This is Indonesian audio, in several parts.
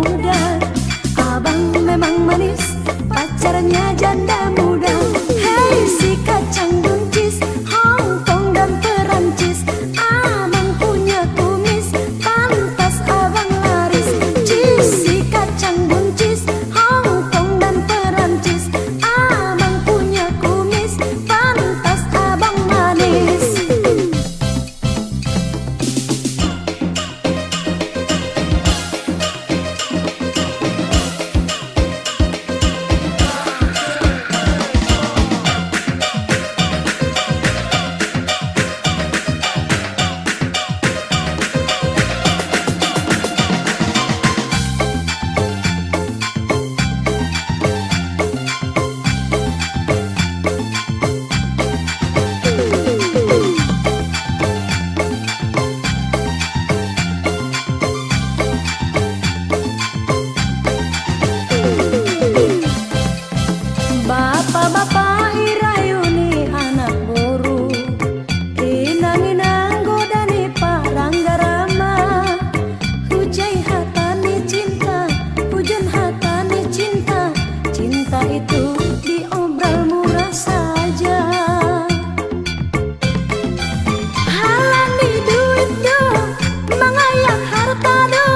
muda. Abang memang manis, pacarnya janda muda. Hei si kacang buncis, Hong Kong dan Perancis, abang punya kumis, pantas abang laris. Cis si kacang buncis, Hong Kong dan Perancis, abang punya kumis, pantas abang manis. Bapak-bapak irayuni anak boru, inang-inang godani paranggarama, hujai hatani cinta, hujan hatani cinta, cinta itu diobral murah saja. Halani duit do, mangayang harta do,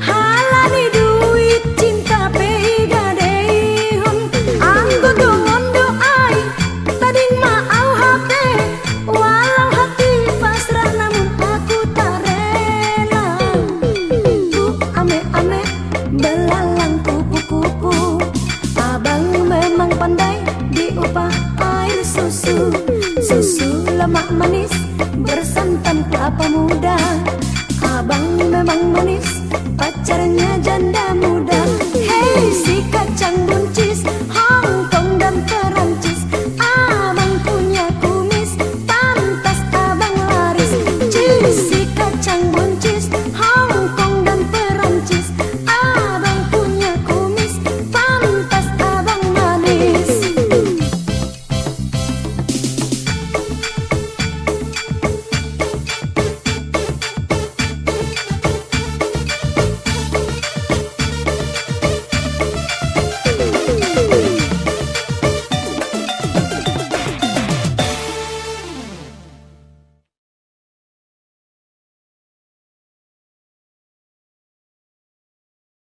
halani duit cinta pegadehun. Anggo dongon doai, tading mau hati, walau hati pasrah namun aku tak rela. Ku ame-ame belalang kupu-kupu, abang memang pandai diupah air susu. Susu lemak manis bersantan kelapa muda.